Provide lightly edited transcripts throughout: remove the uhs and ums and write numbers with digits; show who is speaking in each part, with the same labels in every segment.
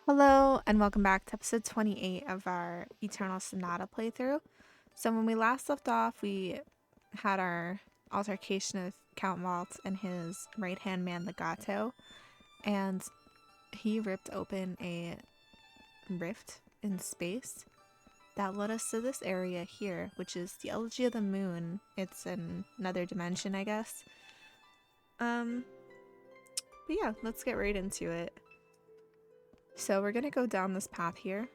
Speaker 1: Hello, and welcome back to episode 28 of our Eternal Sonata playthrough. So, when we last left off, we had our altercation with Count Walt and his right hand man, the Gato, and he ripped open a rift in space that led us to this area here, which is the Elegy of the Moon. It's in another dimension, I guess. But yeah, let's get right into it. So, we're gonna go down this path here.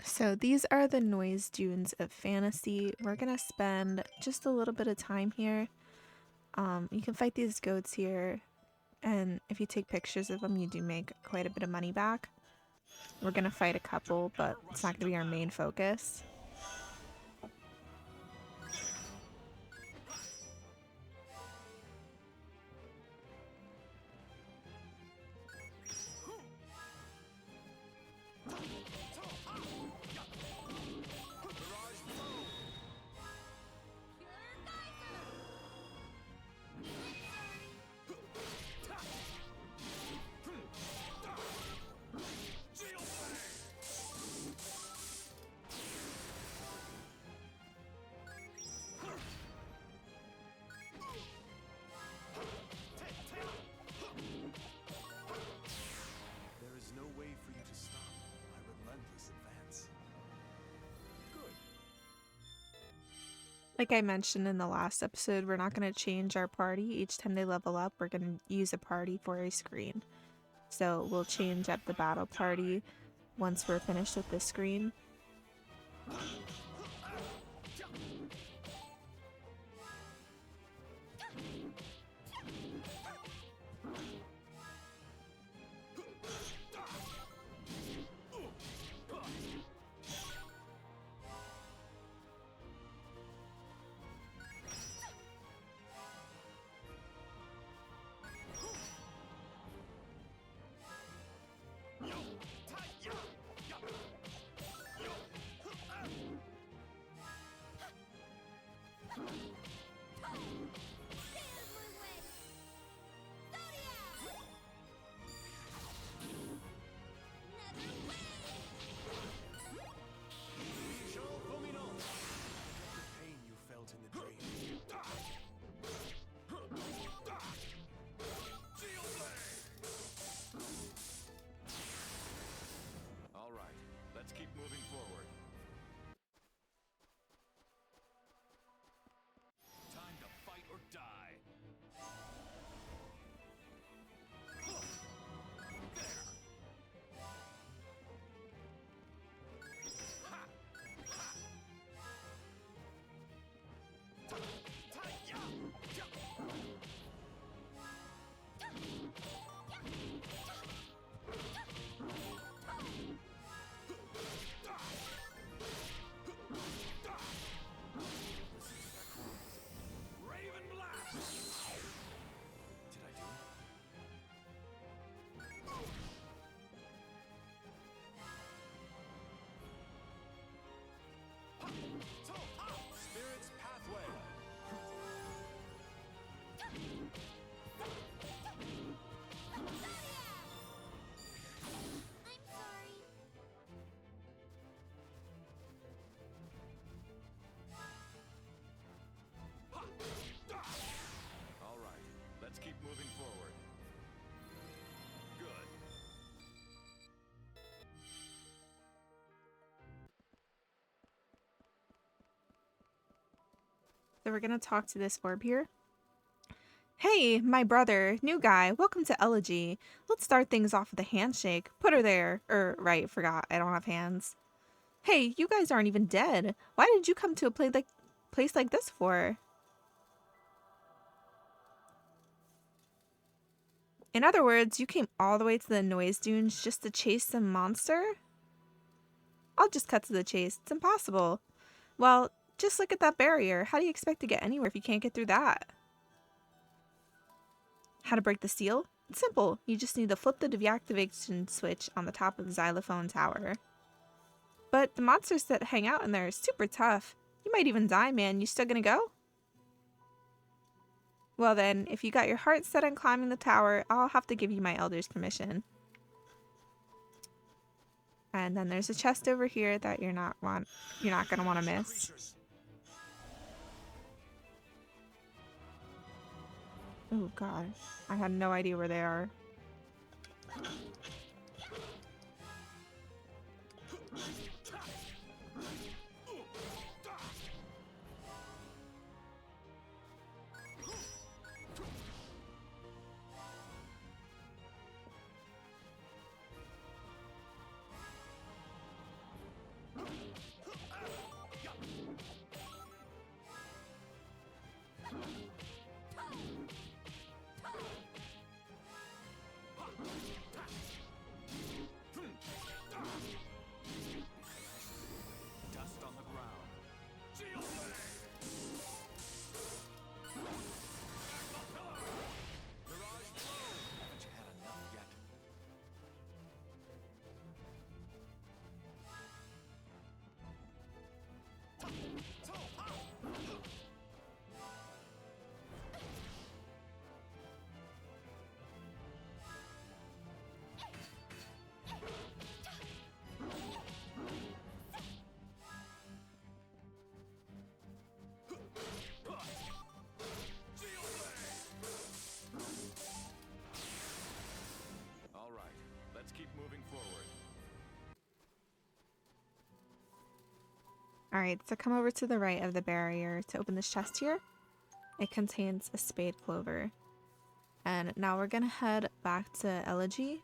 Speaker 1: So these are the noise dunes of fantasy. We're gonna spend just a little bit of time here. You can fight these goats here, and if you take pictures of them, you do make quite a bit of money back. We're gonna fight a couple, but it's not gonna be our main focus.
Speaker 2: There is no way for you to stop my relentless advance. Good.
Speaker 1: Like I mentioned in the last episode, we're not gonna change our party. Each time they level up, we're gonna use a party for a screen. So we'll change up the battle party once we're finished with this screen.
Speaker 2: Pain you felt in the dream. All right, let's keep moving forward. Time to fight or die. Raven Blast! Did I do it? Spirit's Pathway! All right, let's keep moving forward. Good.
Speaker 1: So we're gonna talk to this orb here. Hey, my brother, new guy, welcome to Elegy. Let's start things off with a handshake. Put her there. Right, forgot, I don't have hands. Hey, you guys aren't even dead. Why did you come to a place like this for? In other words, you came all the way to the noise dunes just to chase some monster? I'll just cut to the chase. It's impossible. Well, just look at that barrier. How do you expect to get anywhere if you can't get through that? How to break the seal? It's simple. You just need to flip the deactivation switch on the top of the Xylophone Tower. But the monsters that hang out in there are super tough. You might even die, man. You still gonna go? Well then, if you got your heart set on climbing the tower, I'll have to give you my elder's permission. And then there's a chest over here that you're not gonna want to miss. Oh god, I had no idea where they are.
Speaker 2: Dust on the ground. Xylophone! Mirage blow! Haven't you had enough yet? All right, let's keep moving forward.
Speaker 1: Alright, so come over to the right of the barrier to open this chest here. It contains a spade clover. And now we're gonna head back to Elegy.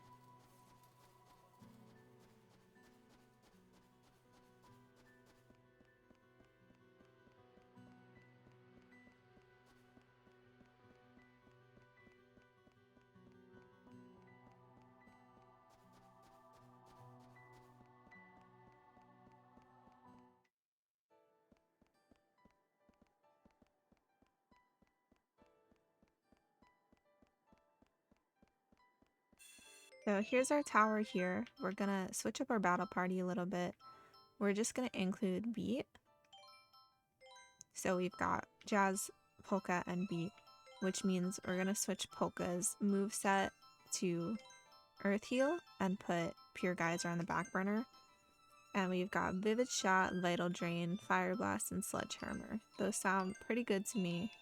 Speaker 1: So here's our tower here. We're gonna switch up our battle party a little bit. We're just gonna include beat. So we've got jazz, polka, and beat, which means we're gonna switch polka's moveset to earth heal and put pure geyser on the back burner. And we've got vivid shot, vital drain, fire blast, and sledgehammer. Those sound pretty good to me.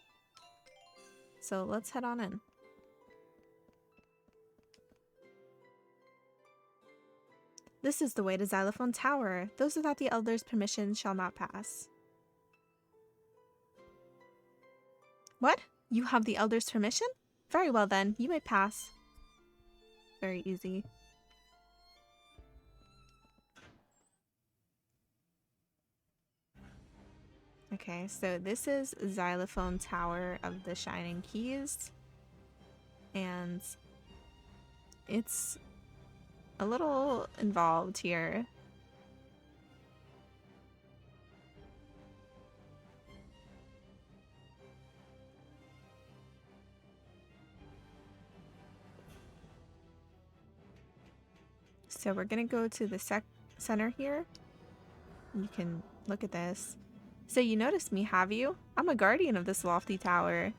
Speaker 1: So let's head on in. This is the way to Xylophone Tower. Those without the Elder's permission shall not pass. What? You have the Elder's permission? Very well then, you may pass. Very easy. Okay, so this is Xylophone Tower of the Shining Keys. And it's a little involved here. So we're gonna go to the center here. You can look at this. So you noticed me, have you? I'm a guardian of this lofty tower.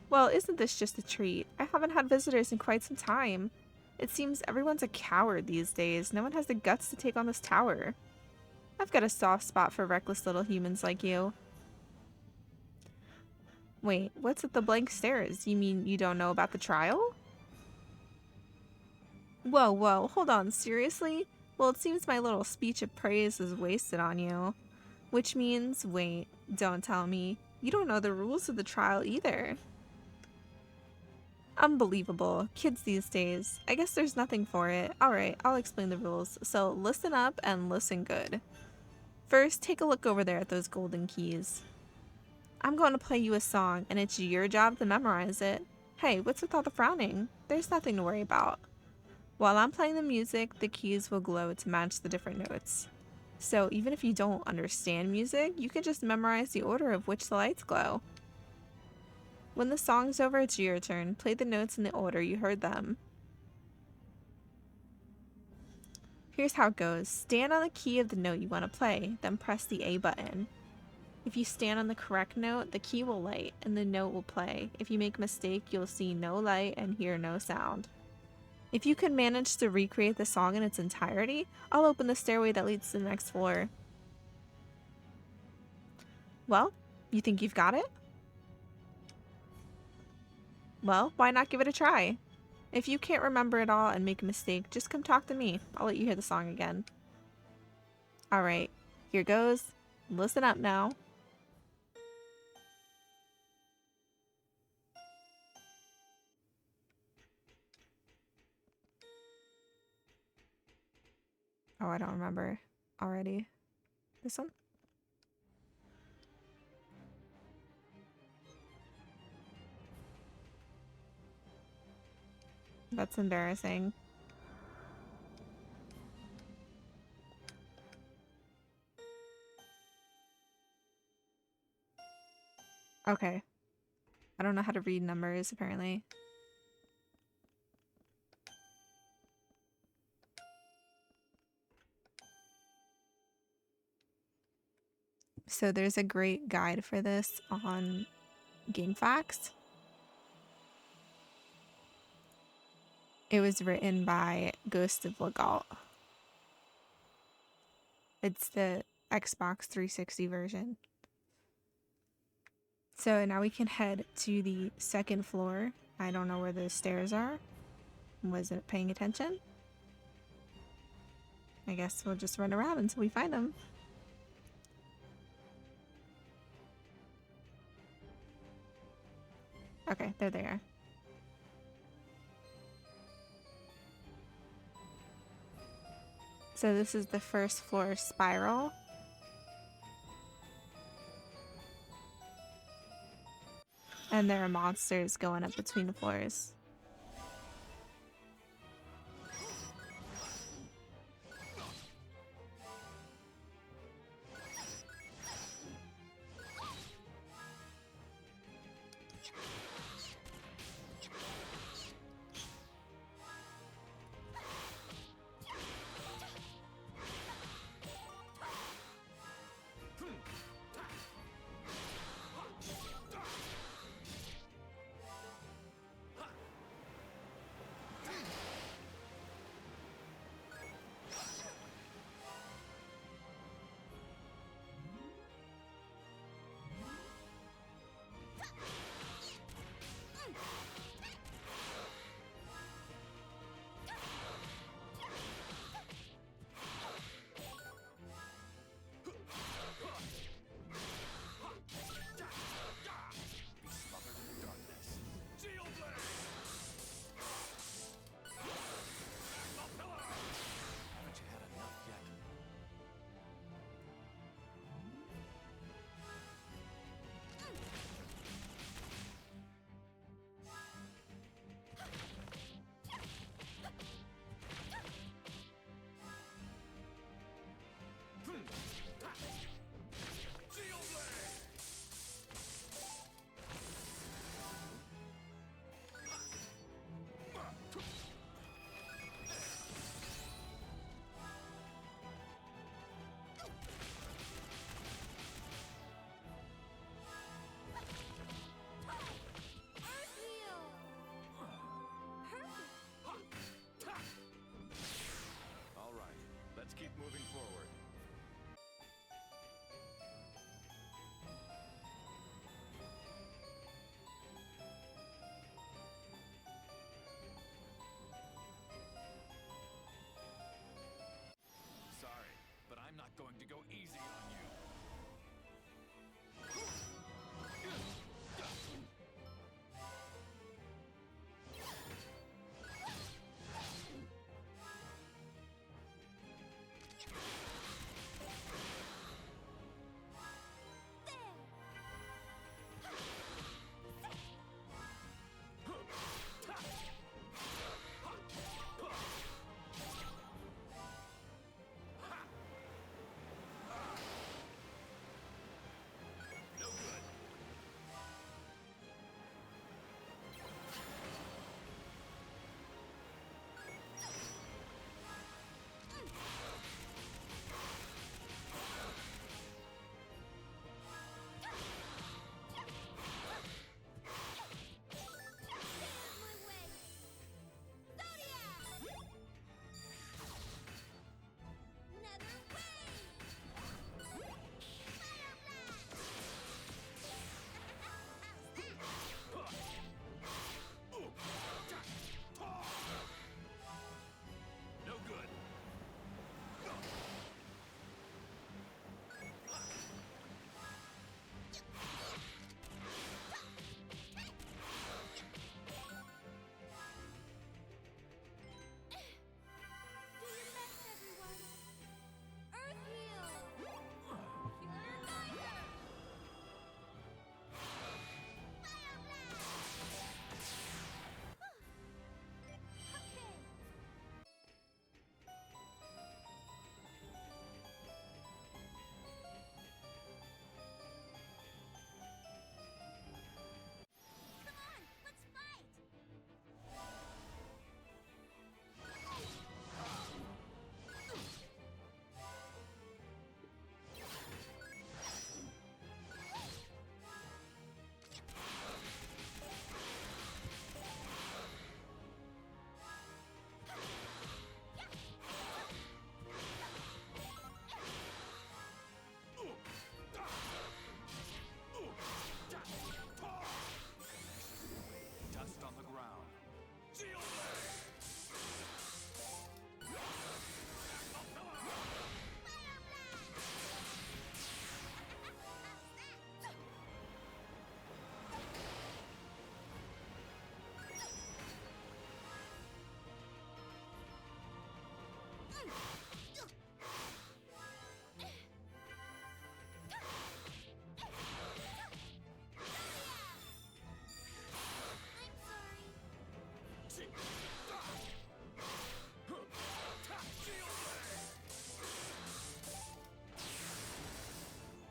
Speaker 1: Well, isn't this just a treat? I haven't had visitors in quite some time. It seems everyone's a coward these days. No one has the guts to take on this tower. I've got a soft spot for reckless little humans like you. Wait, what's with the blank stares? You mean you don't know about the trial? Whoa, whoa, hold on, seriously? Well, it seems my little speech of praise is wasted on you. Which means, wait, don't tell me. You don't know the rules of the trial either. Unbelievable. Kids these days. I guess there's nothing for it. Alright, I'll explain the rules. So listen up and listen good. First, take a look over there at those golden keys. I'm going to play you a song, and it's your job to memorize it. Hey, what's with all the frowning? There's nothing to worry about. While I'm playing the music, the keys will glow to match the different notes. So even if you don't understand music, you can just memorize the order of which the lights glow. When the song's over, it's your turn. Play the notes in the order you heard them. Here's how it goes. Stand on the key of the note you want to play, then press the A button. If you stand on the correct note, the key will light and the note will play. If you make a mistake, you'll see no light and hear no sound. If you can manage to recreate the song in its entirety, I'll open the stairway that leads to the next floor. Well, you think you've got it? Well, why not give it a try? If you can't remember it all and make a mistake, just come talk to me. I'll let you hear the song again. Alright, here goes. Listen up now. Oh, I don't remember already. This one? That's embarrassing. Okay. I don't know how to read numbers, apparently. So there's a great guide for this on GameFAQs. It was written by Ghost of Legault. It's the Xbox 360 version. So now we can head to the second floor. I don't know where the stairs are. Wasn't paying attention. I guess we'll just run around until we find them. Okay, there they are. So this is the first floor spiral. And there are monsters going up between the floors.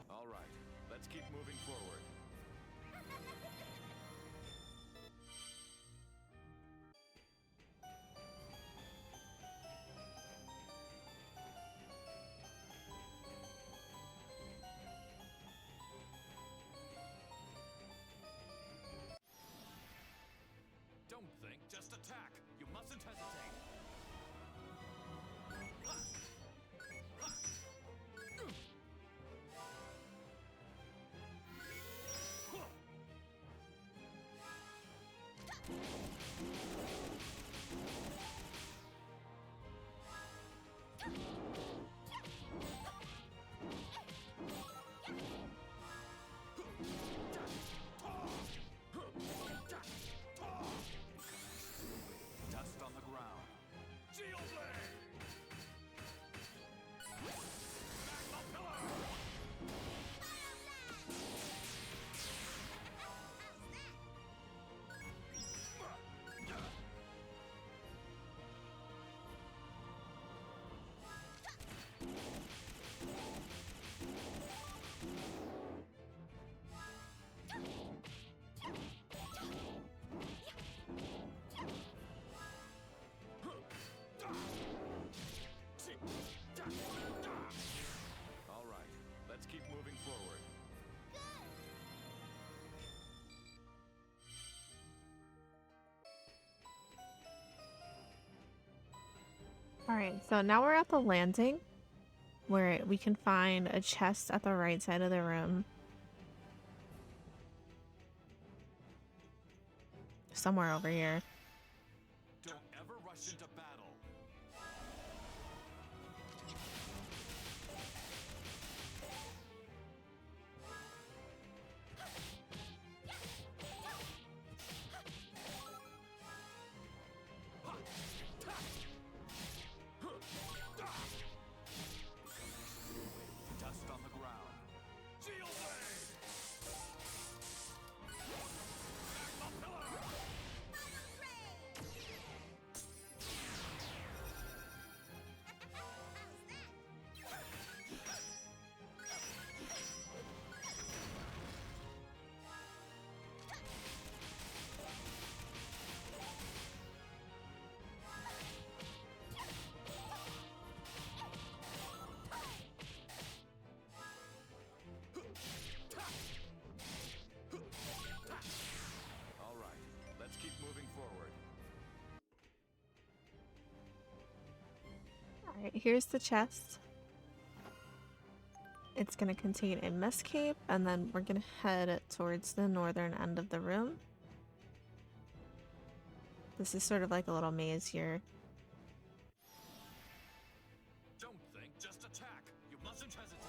Speaker 2: All right, let's keep moving forward. Don't think, just attack. You mustn't hesitate. Dust on the ground. Xylophone! Magma pillar! All right, let's keep moving forward.
Speaker 1: Alright, so now we're at the landing where we can find a chest at the right side of the room. Somewhere over here.
Speaker 2: Don't ever rush into battle. Dust on the ground. Xylophone! Magma pillar! All right, let's keep moving forward.
Speaker 1: Alright, here's the chest. It's going to contain a mist cape, and then we're going to head towards the northern end of the room. This is sort of like a little maze here.
Speaker 2: Don't think, just attack. You mustn't hesitate.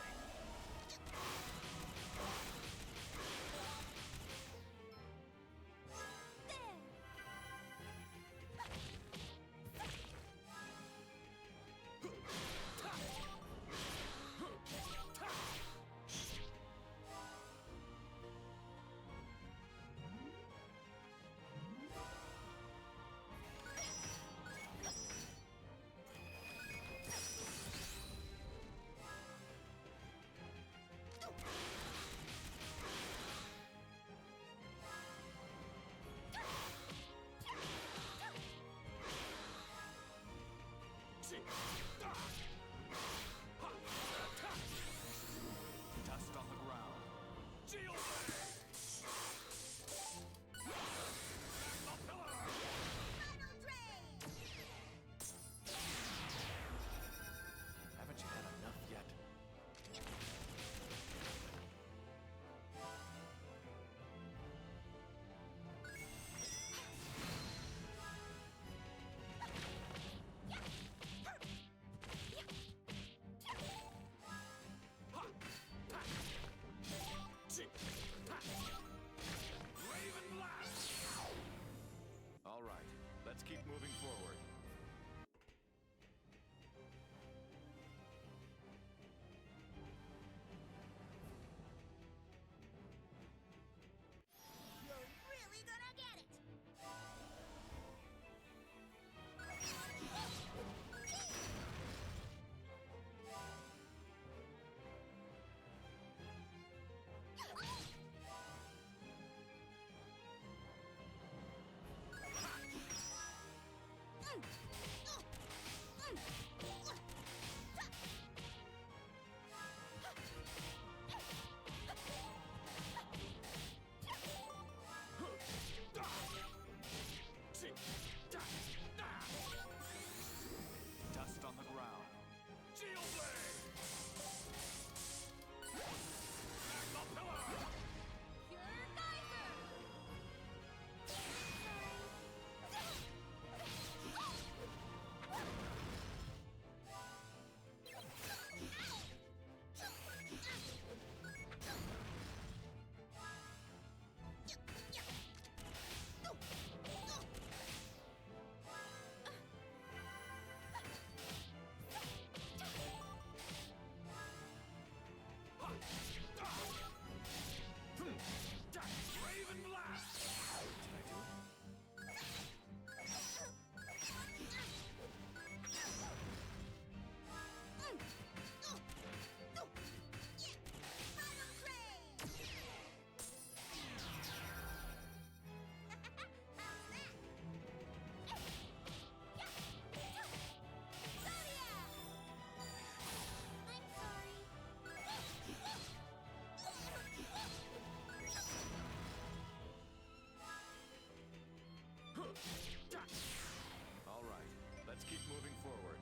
Speaker 2: All right, let's keep moving forward.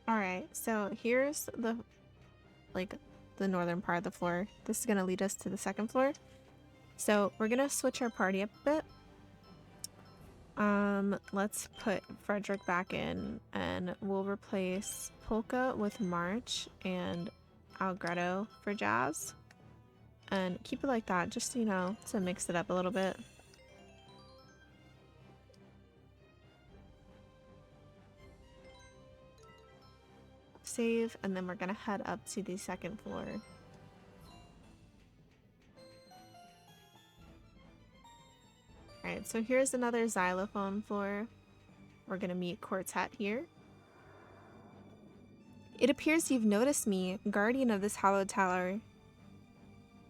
Speaker 1: All right, so here's like the northern part of the floor. This is gonna lead us to the second floor. So we're gonna switch our party up a bit. Let's put Frederick back in, and we'll replace Polka with March and Allegretto for Jazz. And keep it like that, just, you know, to mix it up a little bit. Save, and then we're gonna head up to the second floor. Alright, so here's another xylophone floor. We're gonna meet Quartet here. It appears you've noticed me, guardian of this hallowed tower.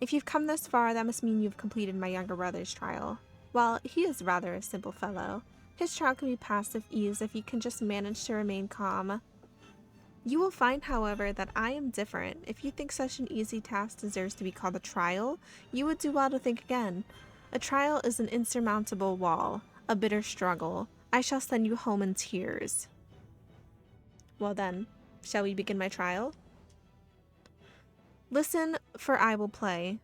Speaker 1: If you've come this far, that must mean you've completed my younger brother's trial. While he is rather a simple fellow, his trial can be passed with ease if you can just manage to remain calm. You will find, however, that I am different. If you think such an easy task deserves to be called a trial, you would do well to think again. A trial is an insurmountable wall, a bitter struggle. I shall send you home in tears. Well then, shall we begin my trial? Listen, for I will play.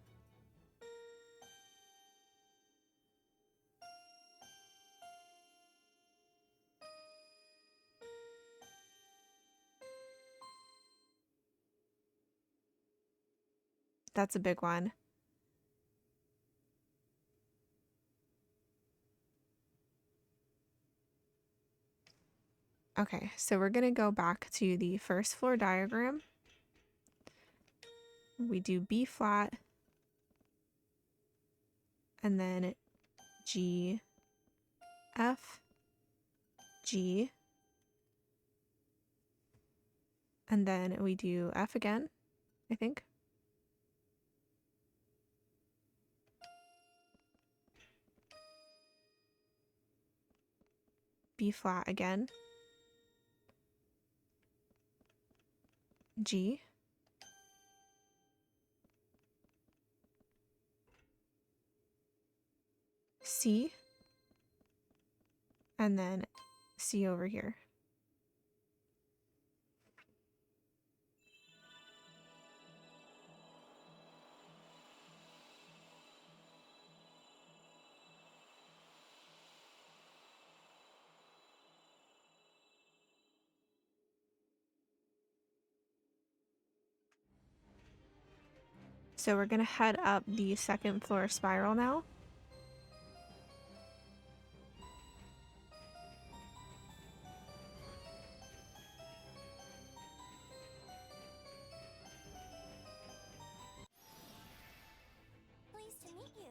Speaker 1: That's a big one. Okay, so we're gonna go back to the first floor diagram. We do B flat, and then G, F, G, and then we do F again, I think. B flat again, G, C, and then C over here. So we're gonna head up the second floor spiral now.
Speaker 3: Pleased to meet you.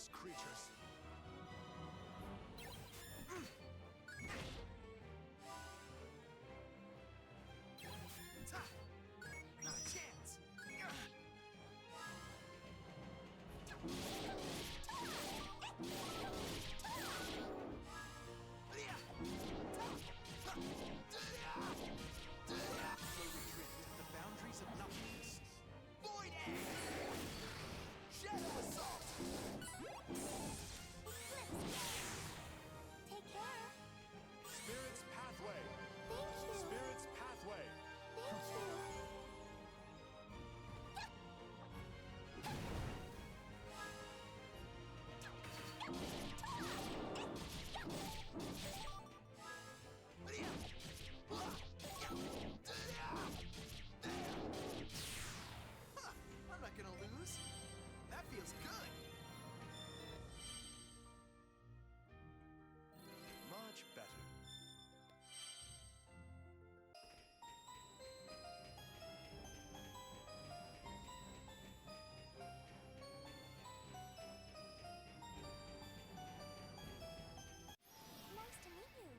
Speaker 2: ruthless creatures. Ta! Not a chance. Slowly drift at the boundaries of nothingness. Void Egg! Shadow Assault!
Speaker 3: Take care.
Speaker 2: Spirit's Pathway!
Speaker 3: Thank you.
Speaker 2: Spirit's Pathway!
Speaker 3: Thank you.
Speaker 2: Huh, I'm not gonna lose. That feels good. Much better.
Speaker 3: Nice to meet you.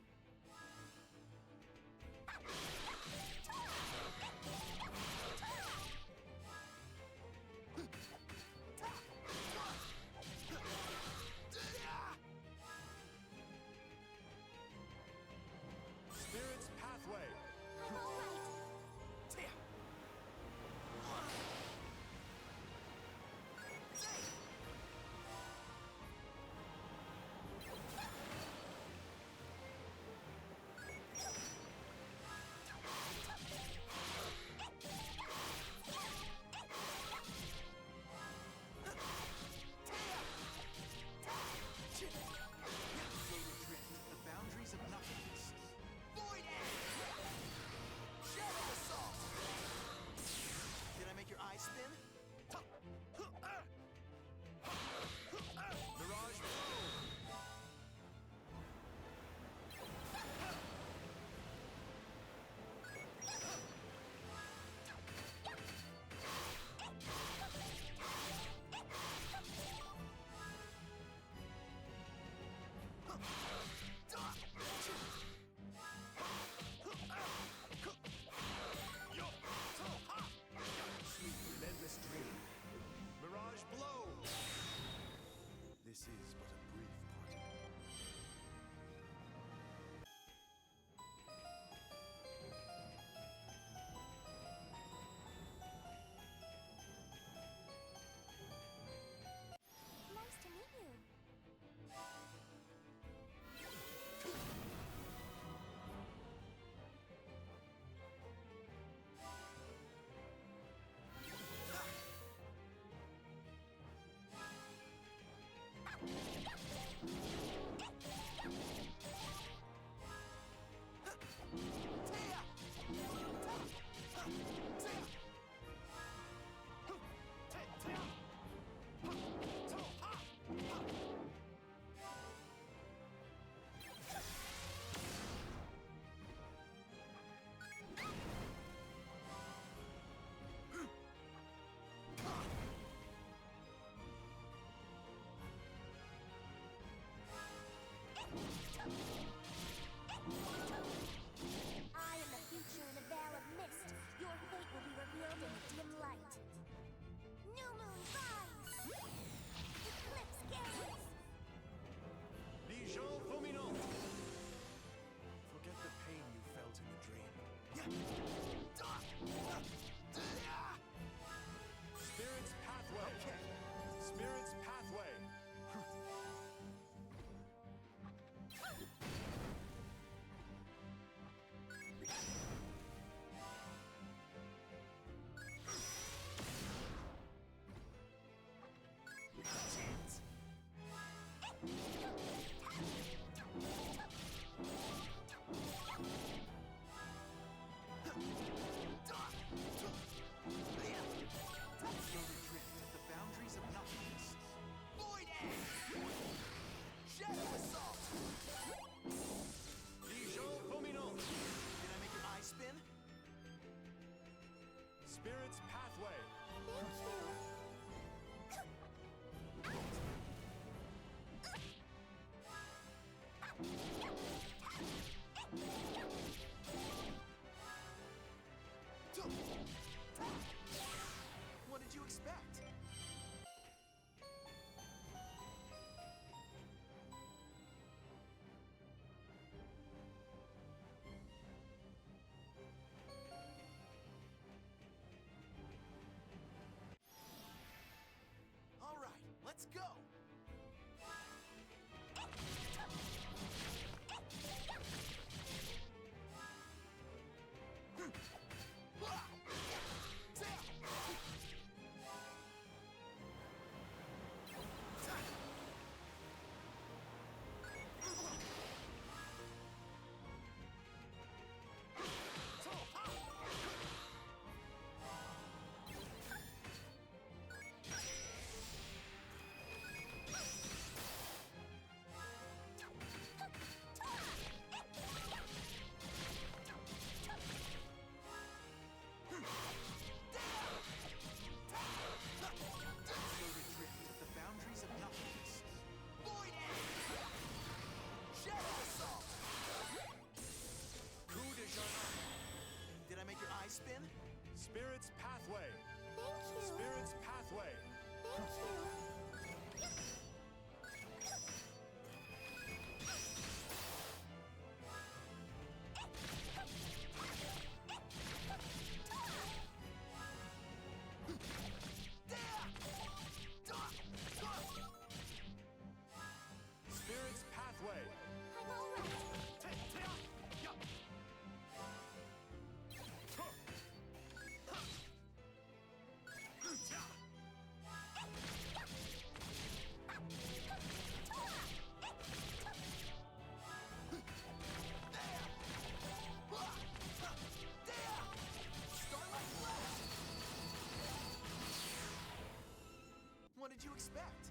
Speaker 2: What did you expect?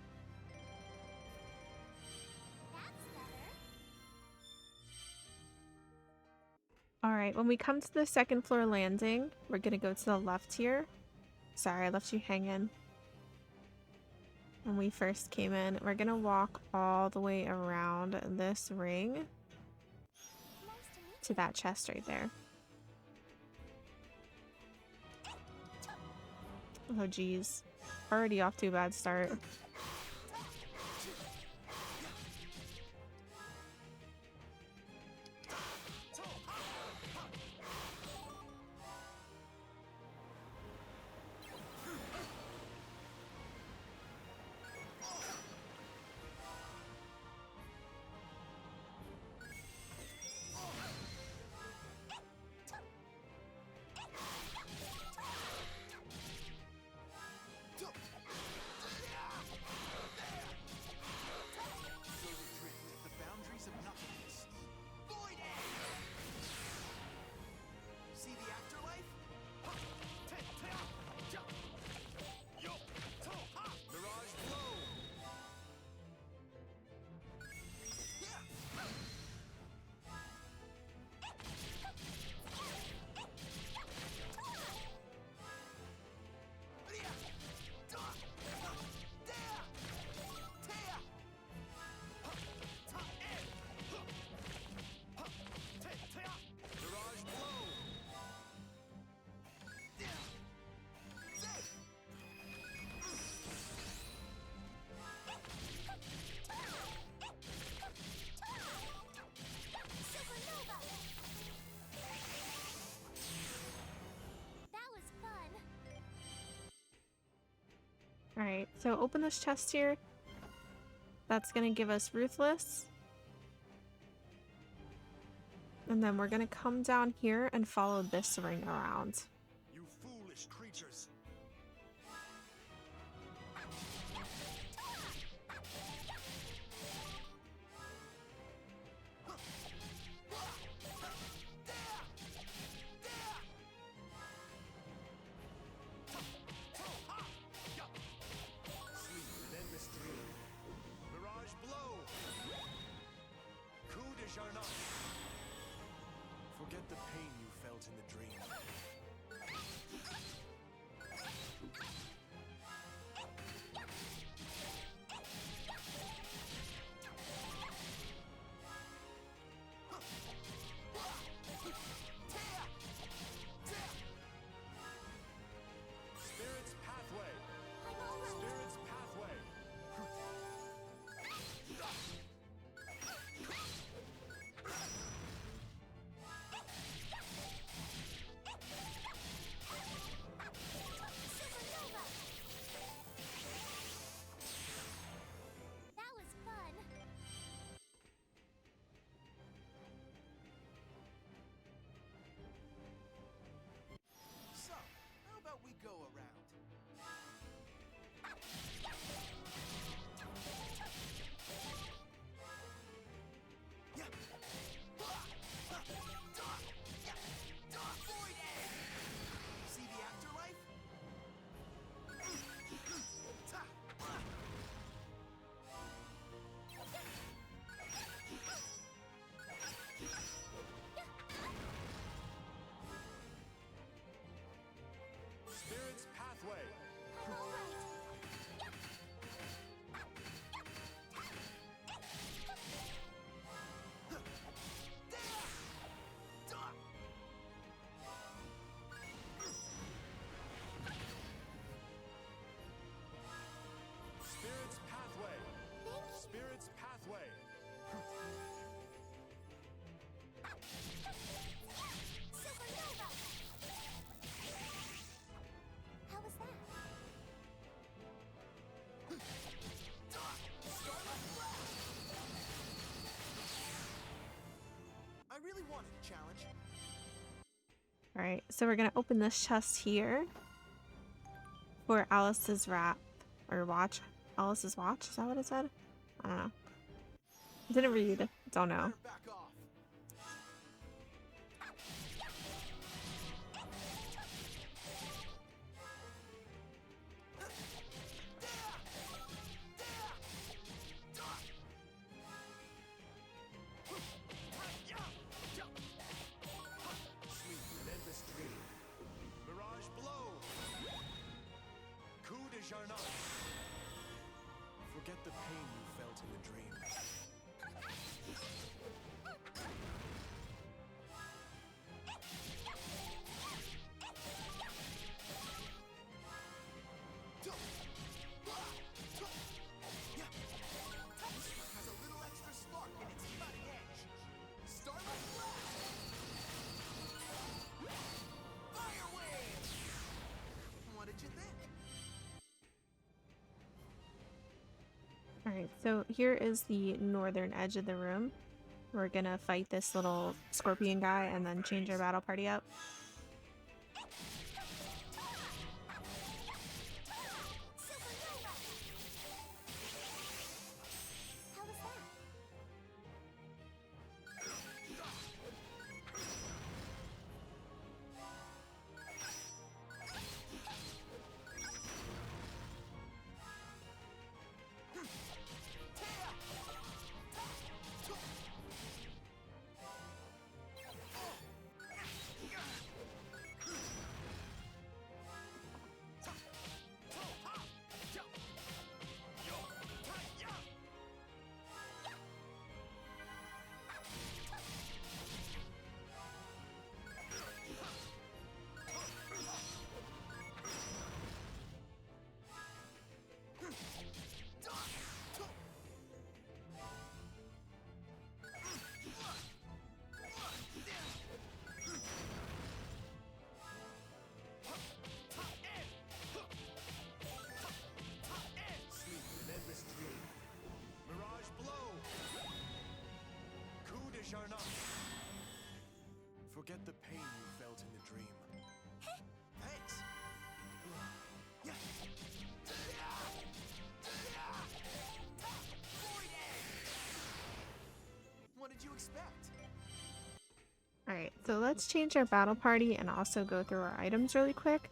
Speaker 3: That's better.
Speaker 1: Alright, when we come to the second floor landing, we're gonna go to the left here. Sorry, I left you hanging. When we first came in, we're gonna walk all the way around this ring
Speaker 3: Nice to meet
Speaker 1: to that chest right there. Oh geez. Already off to a bad start.
Speaker 2: The boundaries of nothingness. Void Edge! See the afterlife? Mirage Blow! Mirage Blow!
Speaker 3: Supernova! That was fun.
Speaker 1: Alright, so open this chest here. That's gonna give us Ruthless. And then we're gonna come down here and follow this ring around.
Speaker 2: You foolish creatures! Sleep with endless dream. Mirage Blow! Coup de Jarnac! Forget the pain you felt in the dream. Spirit's Pathway!
Speaker 3: I'm all right.
Speaker 2: Spirit's Pathway!
Speaker 3: Supernova! That was fun.
Speaker 2: So, how about we go around? Void Edge! See the afterlife? Spirit's Pathway!
Speaker 3: I'm all right.
Speaker 2: Spirit's Pathway!
Speaker 3: Thank you.
Speaker 2: Spirit's Pathway!
Speaker 3: Supernova! How was that?
Speaker 2: I really wanted a challenge.
Speaker 1: Alright, so we're gonna open this chest here for Alice's wrap or watch. Alice's watch? Is that what it said? I don't know. Didn't read. Don't know.
Speaker 2: Better back off. the pain you felt in the dream. This one has a little extra spark in its cutting edge. Starlight Blast! Fire Wave! What did you think?
Speaker 1: Alright, so here is the northern edge of the room. We're gonna fight this little scorpion guy and then change our battle party up.
Speaker 3: Supernova! How was that? Sleep an endless dream. Mirage Blow! Coup de Jarnac! Forget the pain you felt in the dream. Thanks! Yeah. Void Edge! What did you expect?
Speaker 1: Alright, so let's change our battle party and also go through our items really quick.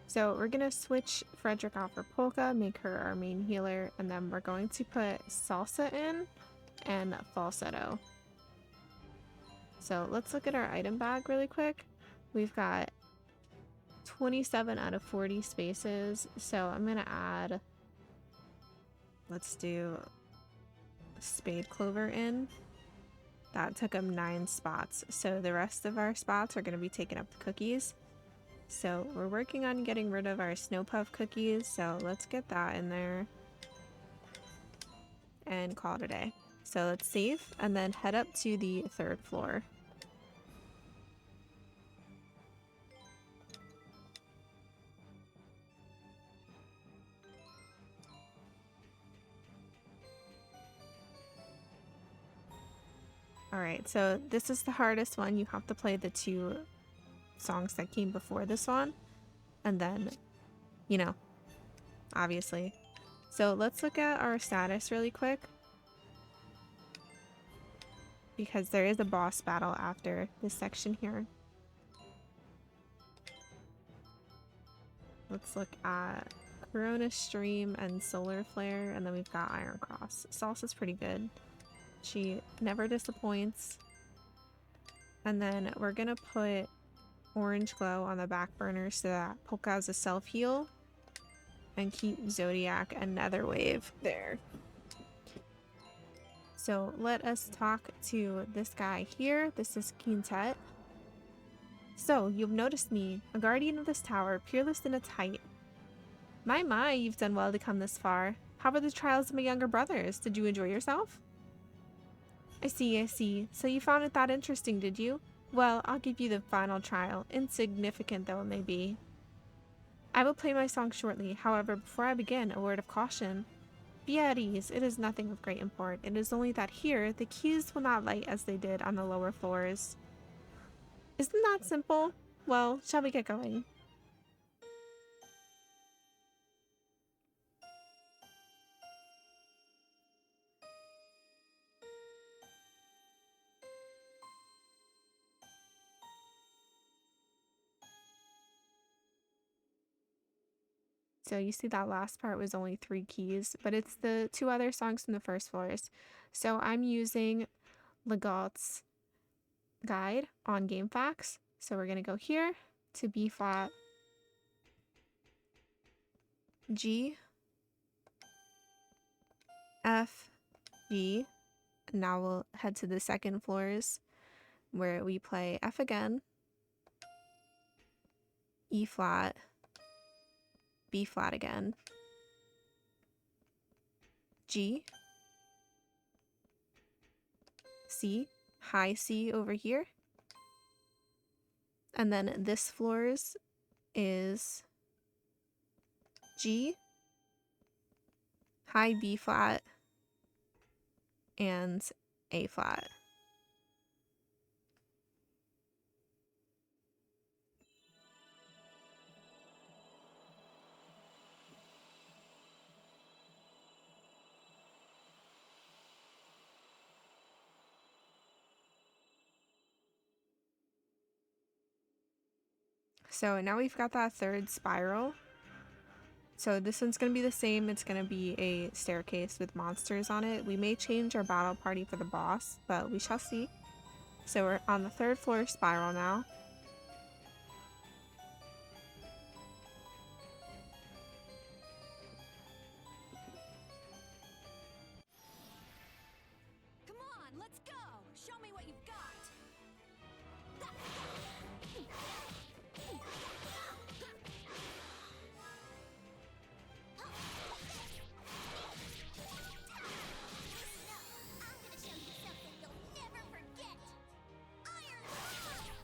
Speaker 1: So we're gonna switch Frederick out for Polka, make her our main healer, and then we're going to put Salsa in and Falsetto. So let's look at our item bag really quick. We've got 27 out of 40 spaces, so I'm gonna add, let's do Spade Clover in. That took up 9 spots, so the rest of our spots are gonna be taking up the cookies. So we're working on getting rid of our Snow Puff cookies, so let's get that in there and call it a day. So let's save and then head up to the 3rd floor. Alright, so this is the hardest one. You have to play the 2 songs that came before this one, and then, you know, obviously. So let's look at our status really quick, because there is a boss battle after this section here. Let's look at Corona Stream and Solar Flare, and then we've got Iron Cross. Salsa's pretty good. She never disappoints. And then we're gonna put Orange Glow on the back burner so that Polka has a self-heal, and keep Zodiac and Netherwave there. So let us talk to this guy here. This is Quintet. So, you've noticed me, a guardian of this tower, peerless in its height. My, you've done well to come this far. How were the trials of my younger brothers? Did you enjoy yourself? I see. So you found it that interesting, did you? Well, I'll give you the final trial, insignificant though it may be. I will play my song shortly. However, before I begin, a word of caution. Be at ease. It is nothing of great import. It is only that here, the keys will not light as they did on the lower floors. Isn't that simple? Well, shall we get going? So you see that last part was only 3 keys, but it's the 2 other songs from the first floors. So I'm using Legault's guide on GameFAQs. So we're going to go here to B flat, G, F, G. Now we'll head to the second floors where we play F again, E flat, B flat again, G, C, high C over here. And then this floors is G, high B flat, and A flat. So now we've got that third spiral. So this one's going to be the same. It's going to be a staircase with monsters on it. We may change our battle party for the boss, but we shall see. So we're on the third floor spiral now.
Speaker 4: Come on, let's go! Show me what you've got! I'm gonna show you something you'll never forget! Iron Claw!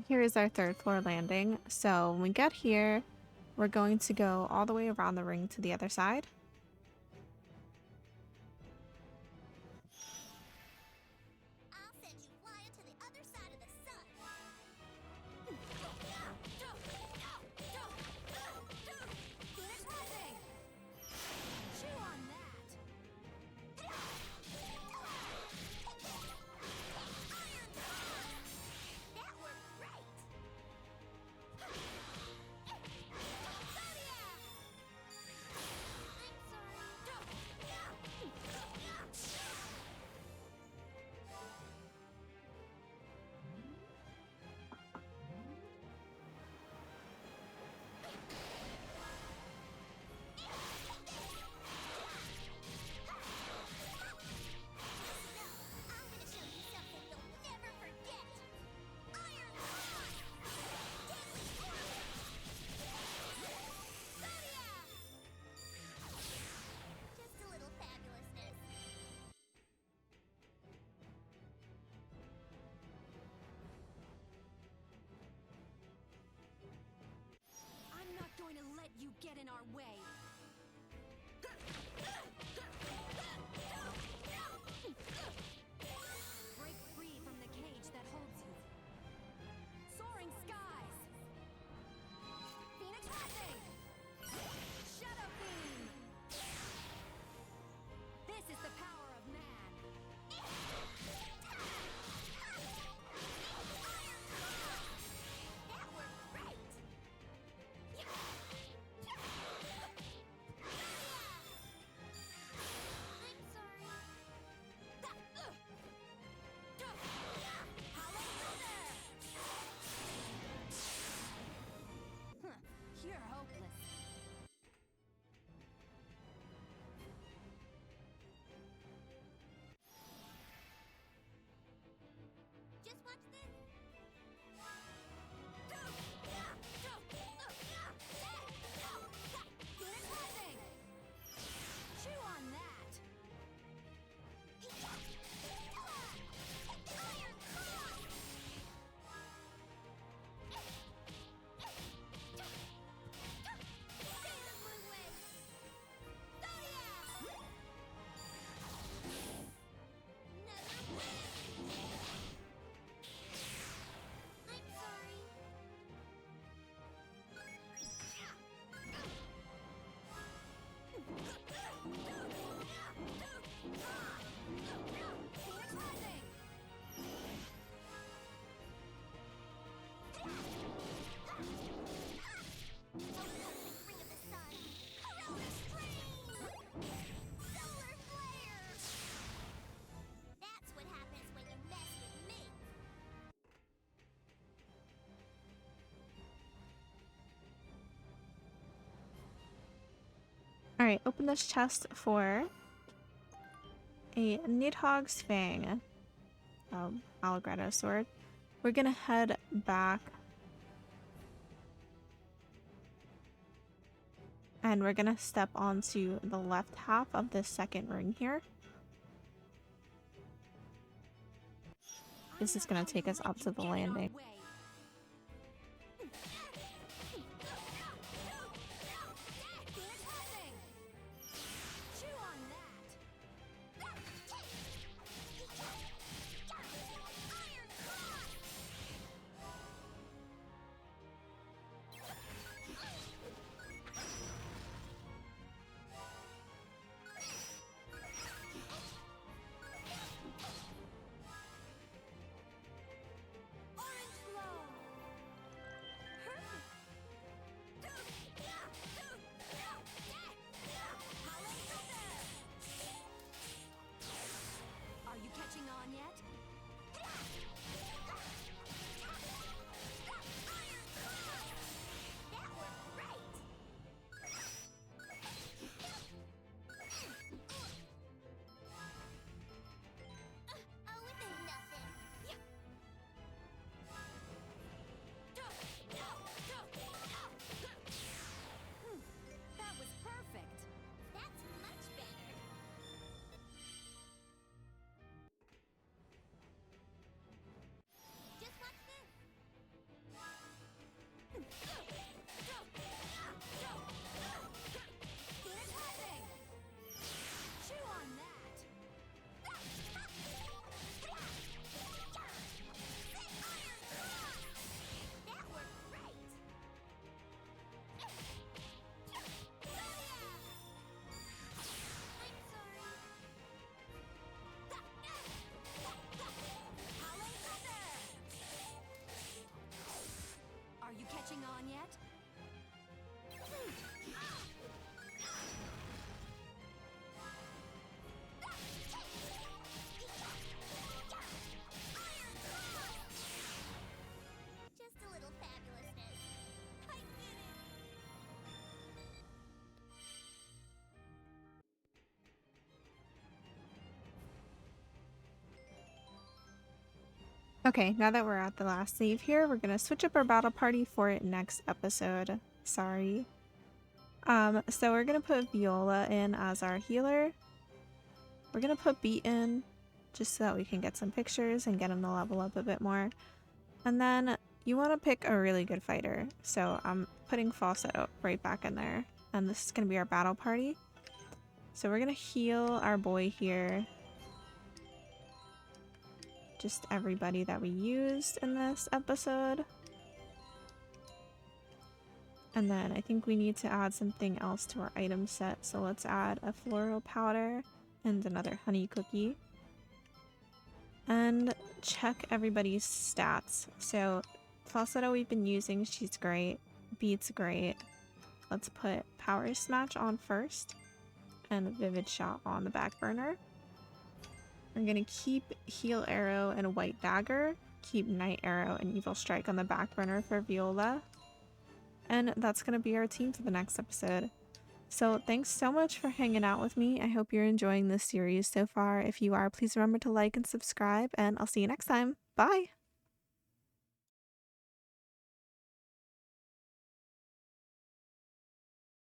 Speaker 1: Here is our third floor landing. So when we get here, we're going to go all the way around the ring to the other side.
Speaker 4: I'll send you flying to the other side of the sun. Phoenix Rising! Chew on that! Iron Fist! That worked great! Zodiac! I'm sorry. I'm gonna show you something you'll never forget. Iron Fist! Deadly Force! Zodiac! Just a little fabulousness. I'm not going to let you get in our way. Break free from the cage that holds you. Soaring skies. Phoenix Rising. Shadow Beam. This is the power of man. Iron Fist! That worked great. I'm sorry. Hollow Thunder! You're hopeless. Just watch this. Phoenix Rising! Chew on that! Iron Cross! Stay out of my way! Zodiac! Another win! I'm sorry. Phoenix Rising! Ring of the Sun! Corona Stream! Solar Flare! That's what happens when you mess with me!
Speaker 1: Alright, open this chest for a Nidhogg's Fang. Allegretto sword. We're gonna head back and we're gonna step onto the left half of this second ring here. This is gonna take us up to the landing.
Speaker 4: Phoenix Rising! Chew on that! Iron Cross! Orange yet? Just a little fabulousness. I get it.
Speaker 1: Okay, now that we're at the last save here, we're gonna switch up our battle party for next episode. Sorry. So we're gonna put Viola in as our healer. We're gonna put Beat in, just so that we can get some pictures and get him to level up a bit more. And then you want to pick a really good fighter. So I'm putting Falsetto right back in there. And this is gonna be our battle party. So we're gonna heal our boy here. Just everybody that we used in this episode. And then I think we need to add something else to our item set. So let's add a floral powder and another honey cookie. And check everybody's stats. So Falsetto we've been using, she's great. Beat's great. Let's put Power Smash on first and Vivid Shot on the back burner. We're gonna keep Heal Arrow and White Dagger, keep Night Arrow and Evil Strike on the back burner for Viola. And that's gonna be our team for the next episode. So thanks so much for hanging out with me. I hope you're enjoying this series so far. If you are, please remember to like and subscribe, and I'll see you next time. Bye!